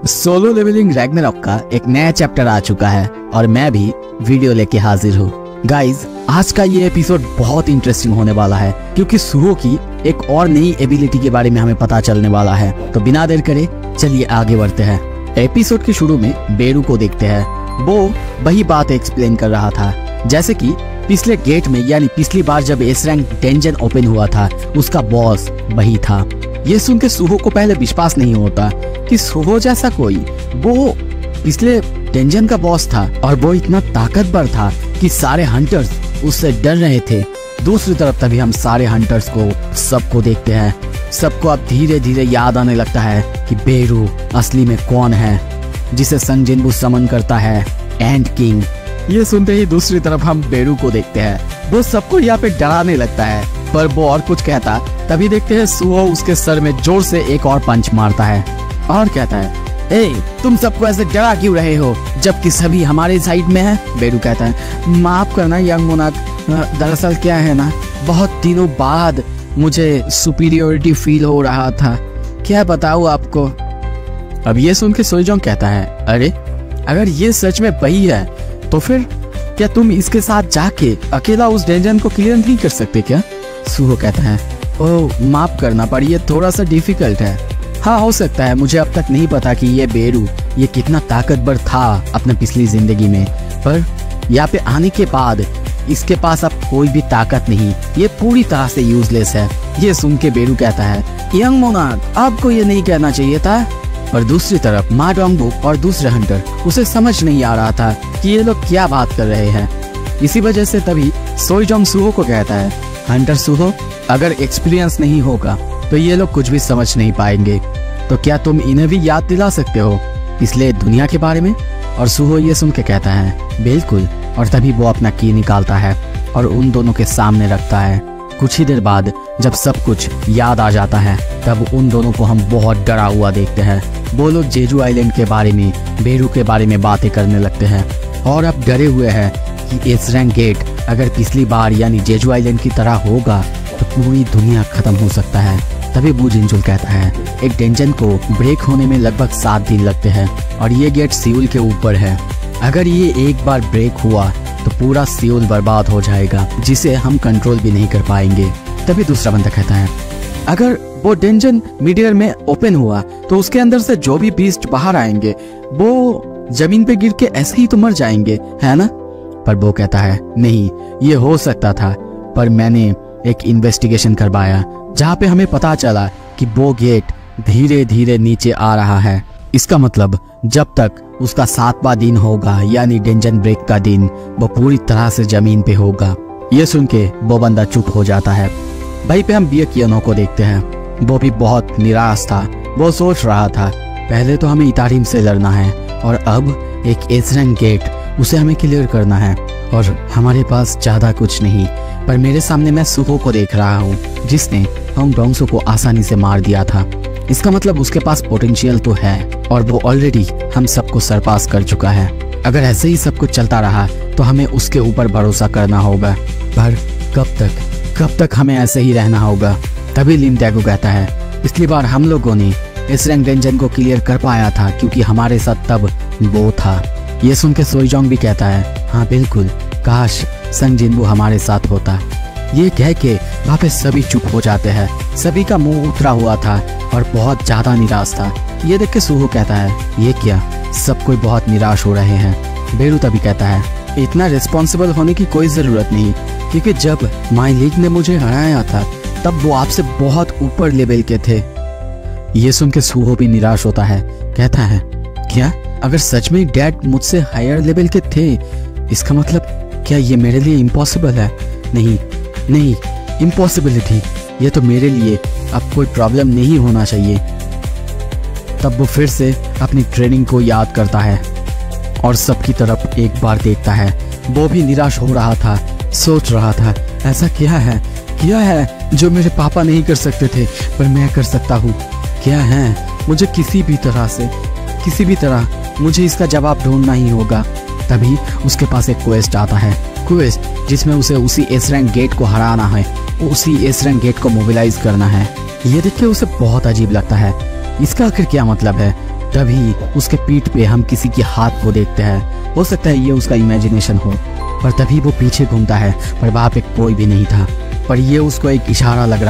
Solo levelling Ragnarok का एक नया चैप्टर आ चुका है और मैं भी वीडियो लेके हाजिर हूँ। गाइज, आज का ये एपिसोड बहुत इंटरेस्टिंग होने वाला है क्योंकि सुहो की एक और नई एबिलिटी के बारे में हमें पता चलने वाला है। तो बिना देर करे चलिए आगे बढ़ते हैं। एपिसोड के शुरू में बेरू को देखते हैं। वो वही बात एक्सप्लेन कर रहा था जैसे कि पिछले गेट में, यानी पिछली बार जब एस रैंक डेंजन ओपन हुआ था उसका बॉस वही था। ये सुन के सुहो को पहले विश्वास नहीं होता कि सुहो जैसा कोई वो पिछले डेंजन का बॉस था और वो इतना ताकतवर था कि सारे हंटर्स उससे डर रहे थे। दूसरी तरफ तभी हम सारे हंटर्स को सबको देखते हैं। सबको अब धीरे धीरे याद आने लगता है कि बेरू असली में कौन है जिसे संग जिनबू समन करता है, एंड किंग। ये सुनते ही दूसरी तरफ हम बेरू को देखते हैं। वो सबको यहाँ पे डराने लगता है पर वो और कुछ कहता, तभी देखते हैं सुहो उसके सर में जोर से एक और पंच मारता है और कहता है, ए, तुम सबको ऐसे डरा क्यों रहे हो जबकि सभी हमारे साइड में है। बेरू कहता है, माफ करना यंग मोनार्क, दरअसल क्या है ना, बहुत दिनों बाद मुझे सुपीरियोरिटी फील हो रहा था, क्या बताऊँ आपको। अब ये सुन के सोईजोंग कहता है, अरे अगर ये सच में वही है तो फिर क्या तुम इसके साथ जाके अकेला उस डेंजन को क्लियर नहीं कर सकते क्या। सुहो कहता है, ओह माफ करना पर ये थोड़ा सा डिफिकल्ट है। हाँ हो सकता है, मुझे अब तक नहीं पता कि ये बेरू ये कितना ताकतवर था अपने पिछली जिंदगी में, पर यहाँ पे आने के बाद इसके पास अब कोई भी ताकत नहीं, ये पूरी तरह से यूजलेस है। ये सुन के बेरू कहता है, यंग मोनार्क आपको ये नहीं कहना चाहिए था। और दूसरी तरफ मा डोंगबुक और दूसरे हंटर, उसे समझ नहीं आ रहा था कि ये लोग क्या बात कर रहे हैं। इसी वजह से तभी सोईजोंग सुहो को कहता है, हंटर सुहो, अगर एक्सपीरियंस नहीं होगा तो ये लोग कुछ भी समझ नहीं पाएंगे, तो क्या तुम इन्हें भी याद दिला सकते हो इसलिए दुनिया के बारे में। और सुहो ये सुन के कहता है, बिल्कुल। और तभी वो अपना की निकालता है और उन दोनों के सामने रखता है। कुछ ही देर बाद जब सब कुछ याद आ जाता है तब उन दोनों को हम बहुत डरा हुआ देखते हैं। वो लोग जेजू आइलैंड के बारे में, बेरू के बारे में बातें करने लगते हैं और अब डरे हुए हैं कि एस रैंक गेट अगर पिछली बार यानी जेजू आइलैंड की तरह होगा तो पूरी दुनिया खत्म हो सकता है। तभी वू जिनचुल कहता है, एक डेंजन को ब्रेक होने में लगभग 7 दिन लगते हैं और ये गेट सियोल के ऊपर है। अगर ये एक बार ब्रेक हुआ तो पूरा सियोल बर्बाद हो जाएगा जिसे हम कंट्रोल भी नहीं कर पाएंगे। तभी दूसरा बंदा कहता है, अगर वो डेंजन मिडएयर में ओपन हुआ तो उसके अंदर से जो भी बीस्ट बाहर आएंगे वो जमीन पे गिर के ऐसे ही तो मर जाएंगे, है ना। पर वो कहता है, नहीं, ये हो सकता था, पर मैंने एक इन्वेस्टिगेशन करवाया जहाँ पे हमें पता चला कि वो गेट धीरे धीरे नीचे आ रहा है। इसका मतलब जब तक उसका 7वां दिन होगा यानी डेंजन ब्रेक का दिन, वो पूरी तरह से जमीन पे होगा। ये सुन के वो बंदा चुप हो जाता है। वहीं पे हम बियकियानो को देखते हैं। वो भी बहुत निराश था। वो सोच रहा था, पहले तो हमें इतारिम से लड़ना है और अब एक एस रैंक गेट उसे हमें क्लियर करना है और हमारे पास ज्यादा कुछ नहीं। पर मेरे सामने मैं सुहो को देख रहा हूँ जिसने होंग डोंगसो को आसानी से मार दिया था। इसका मतलब उसके पास पोटेंशियल तो है और वो ऑलरेडी हम सबको सरपास कर चुका है। अगर ऐसे ही सब कुछ चलता रहा तो हमें उसके ऊपर भरोसा करना होगा, पर कब तक हमें ऐसे ही रहना होगा। तभी लिन टैगो कहता है, पिछली बार हम लोगों ने इस रैंक डेंजन को क्लियर कर पाया था क्योंकि हमारे साथ तब वो था। ये सुन के सोईजोंग भी कहता है, हाँ बिल्कुल, काश संग जिनबू हमारे साथ होता। ये कह के वहाँ पे सभी चुप हो जाते हैं। सभी का मुंह उतरा हुआ था और बहुत ज्यादा निराश था। ये देख के सुहो कहता है, ये क्या, सब कोई बहुत निराश हो रहे हैं। बेरू तभी कहता है, इतना रिस्पॉन्सिबल होने की कोई जरूरत नहीं क्योंकि जब माई लीग ने मुझे हराया था तब वो आपसे बहुत ऊपर लेवल के थे। ये सुन के सुहो भी निराश होता है। कहता है, क्या अगर सच में डैड मुझसे हायर लेवल के थे इसका मतलब क्या ये मेरे लिए इम्पॉसिबल है। नहीं, इम्पॉसिबिलिटी, ये तो मेरे लिए अब कोई प्रॉब्लम नहीं होना चाहिए। तब वो फिर से अपनी ट्रेनिंग को याद करता है और सबकी तरफ एक बार देखता है। वो भी निराश हो रहा था, सोच रहा था, ऐसा क्या है जो मेरे पापा नहीं कर सकते थे पर मैं कर सकता हूँ। क्या है, मुझे किसी भी तरह मुझे इसका जवाब ढूंढना ही होगा। तभी उसके पास एक क्वेस्ट आता है, क्वेस्ट जिसमें उसे उसी एस रैंक गेट को हराना है, उसी एस रैंक गेट को मोबिलाइज करना है। ये देख के उसे बहुत अजीब लगता है। इसका आखिर क्या मतलब है। तभी उसके पीठ पे हम किसी के हाथ को देखते हैं। हो सकता है ये उसका इमेजिनेशन हो, पर तभी वो पीछे घूमता है पर वहाँ पे कोई भी नहीं था। पर ये उसको एक इशारा लग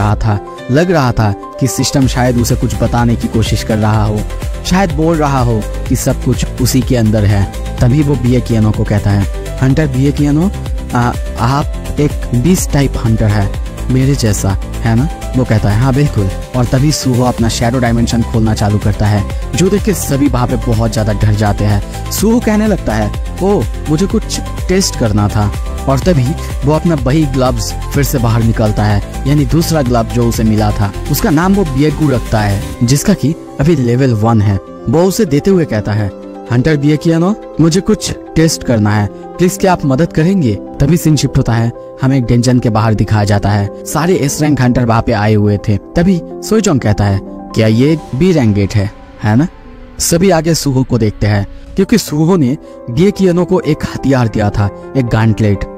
रहा था कि सिस्टम शायद उसे कुछ बताने की कोशिश कर रहा हो, शायद बोल रहा हो कि सब कुछ उसी के अंदर है। तभी वो बिएकियानो को कहता है, हंटर बिएकियानो, आप एक बीस्ट टाइप हंटर है, मेरे जैसा, है ना? वो कहता है हाँ बिल्कुल। और तभी सुहो अपना शैडो डायमेंशन खोलना चालू करता है, जो देख के सभी वहाँ पे बहुत ज्यादा डर जाते हैं। सुहो कहने लगता है, ओ मुझे कुछ टेस्ट करना था। और तभी वो अपना वही ग्लव्स फिर से बाहर निकलता है, यानी दूसरा ग्लव जो उसे मिला था, उसका नाम वो बिएगू रखता है, जिसका कि अभी लेवल 1 है। वो उसे देते हुए कहता है, हंटर बिएकियानो, मुझे कुछ टेस्ट करना है, प्लीज क्या आप मदद करेंगे? तभी सीन शिफ्ट होता है, हमें एक डेंजन के बाहर दिखाया जाता है। सारे एस रैंक हंटर वहाँ पे आए हुए थे। तभी सोइजोंग कहता है, क्या ये बी रैंक गेट है ना? सभी आगे सुहो को देखते हैं, क्योंकि सुहो ने बिएकियानो को एक हथियार दिया था, एक गॉन्टलेट,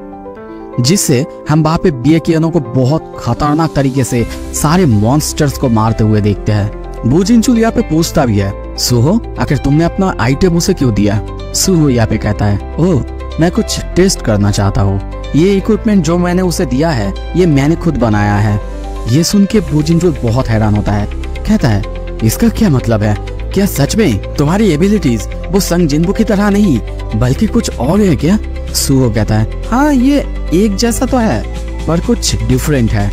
जिससे हम वहाँ पे बिएकियानो को बहुत खतरनाक तरीके से सारे मॉन्स्टर्स को मारते हुए देखते हैं। बू जिनचुल यहाँ पे पूछता भी है, सुहो आखिर तुमने अपना आइटम उसे क्यों दिया? सुहो यहाँ पे कहता है, ओह मैं कुछ टेस्ट करना चाहता हूँ, ये इक्विपमेंट जो मैंने उसे दिया है ये मैंने खुद बनाया है। ये सुन के बू जिनचुल बहुत हैरान होता है, कहता है इसका क्या मतलब है? क्या सच में तुम्हारी एबिलिटीज वो संग जिन्बू की तरह नहीं बल्कि कुछ और है क्या? सुहो कहता है, हाँ ये एक जैसा तो है पर कुछ डिफरेंट है।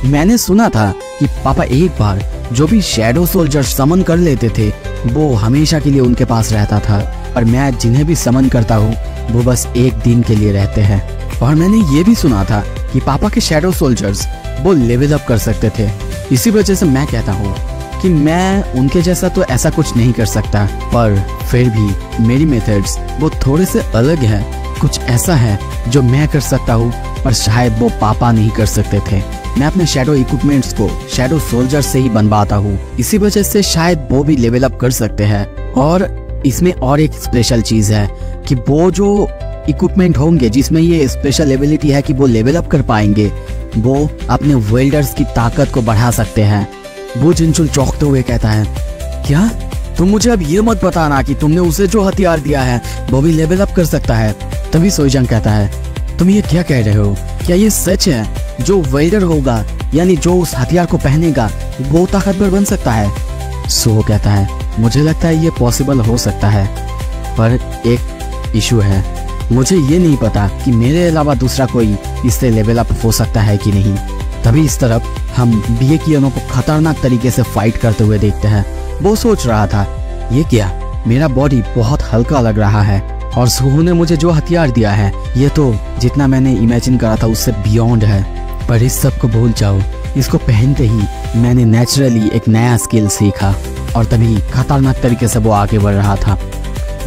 मैंने सुना था कि पापा एक बार जो भी शैडो सोल्जर समन कर लेते थे वो हमेशा के लिए उनके पास रहता था, और मैं जिन्हें भी समन करता हूँ वो बस एक दिन के लिए रहते हैं। और मैंने ये भी सुना था कि पापा के शैडो सोल्जर्स वो लेवल अप कर सकते थे। इसी वजह से मैं कहता हूँ कि मैं उनके जैसा तो ऐसा कुछ नहीं कर सकता, पर फिर भी मेरी मेथड्स वो थोड़े से अलग हैं। कुछ ऐसा है जो मैं कर सकता हूँ पर शायद वो पापा नहीं कर सकते थे। मैं अपने शैडो इक्विपमेंट्स को शैडो सोल्जर से ही बनवाता हूँ, इसी वजह से शायद वो भी लेवल अप कर सकते हैं। और इसमें और एक स्पेशल चीज है कि वो जो इक्विपमेंट होंगे जिसमें ये स्पेशल एबिलिटी है कि वो लेवल अप कर पाएंगे, वो अपने वेल्डर्स की ताकत को बढ़ा सकते हैं। वो जिनचुल चौंकते हुए कहता है, क्या तुम मुझे अब ये मत बताना कि तुमने उसे जो हथियार दिया है वो भी लेवल अप कर सकता है? तभी सोइजोंग कहता है, तुम ये क्या कह रहे हो? क्या ये सच है? जो वेल्डर होगा यानी जो उस हथियार को पहनेगा वो ताकतवर बन सकता है? सुहो कहता है, मुझे लगता है ये पॉसिबल हो सकता है, पर एक इशू है, मुझे ये नहीं पता कि मेरे अलावा दूसरा कोई इससे लेवल अप हो सकता है कि नहीं। तभी इस तरफ हम बिएकियानो को खतरनाक तरीके से फाइट करते हुए देखते हैं। वो सोच रहा था, ये क्या, मेरा बॉडी बहुत हल्का लग रहा है, और सुहो ने मुझे जो हथियार दिया है ये तो जितना मैंने इमेजिन करा था उससे बियॉन्ड है। पर इस सब को भूल जाओ, इसको पहनते ही मैंने नेचुरली एक नया स्किल सीखा। और तभी खतरनाक तरीके से वो आगे बढ़ रहा था।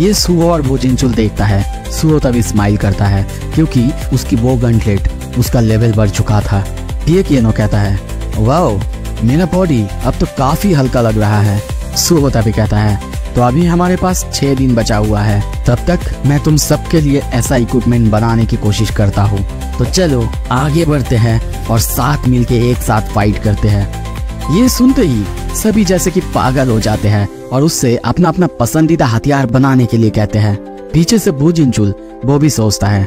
ये सुहो और वो जिनचुल देखता है। सुहो तभी स्माइल करता है क्योंकि उसकी वो गनलेट उसका लेवल बढ़ चुका था। बिएकियानो कहता है, वाओ मेरा बॉडी अब तो काफी हल्का लग रहा है। सुहो तभी कहता है, तो अभी हमारे पास 6 दिन बचा हुआ है, तब तक मैं तुम सबके लिए ऐसा इक्विपमेंट बनाने की कोशिश करता हूँ। तो चलो आगे बढ़ते हैं और साथ मिलके एक साथ फाइट करते हैं। ये सुनते ही सभी जैसे कि पागल हो जाते हैं और उससे अपना अपना पसंदीदा हथियार बनाने के लिए कहते हैं। पीछे से बू जिनचुल वो भी सोचता है,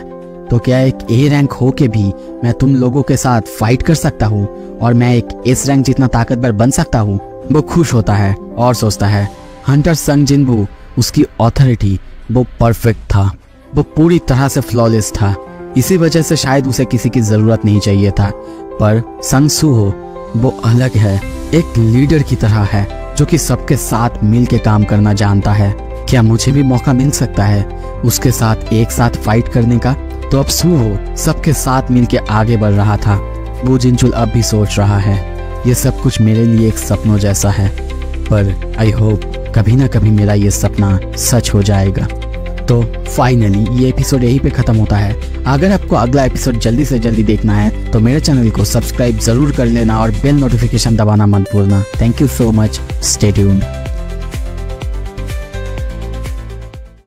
तो क्या एक ए रैंक हो के भी मैं तुम लोगों के साथ फाइट कर सकता हूँ और मैं एक एस रैंक जितना ताकतवर बन सकता हूँ? वो खुश होता है और सोचता है, हंटर संग जिन्बू उसकी ऑथोरिटी वो परफेक्ट था, वो पूरी तरह से फ्लॉलेस था। इसी वजह से शायद उसे किसी की जरूरत नहीं चाहिए था। पर संग सुहो वो अलग है, एक लीडर की तरह है जो कि सबके साथ मिल के काम करना जानता है। क्या मुझे भी मौका मिल सकता है उसके साथ एक साथ फाइट करने का? तो अब सुहो सबके साथ मिल के आगे बढ़ रहा था। वो जिनचुल अब भी सोच रहा है, ये सब कुछ मेरे लिए एक सपनों जैसा है, पर आई होप कभी ना कभी मेरा ये सपना सच हो जाएगा। तो फाइनली ये एपिसोड यहीं पे खत्म होता है। अगर आपको अगला एपिसोड जल्दी से जल्दी देखना है तो मेरे चैनल को सब्सक्राइब जरूर कर लेना और बेल नोटिफिकेशन दबाना मत भूलना। Thank you so much, stay tuned.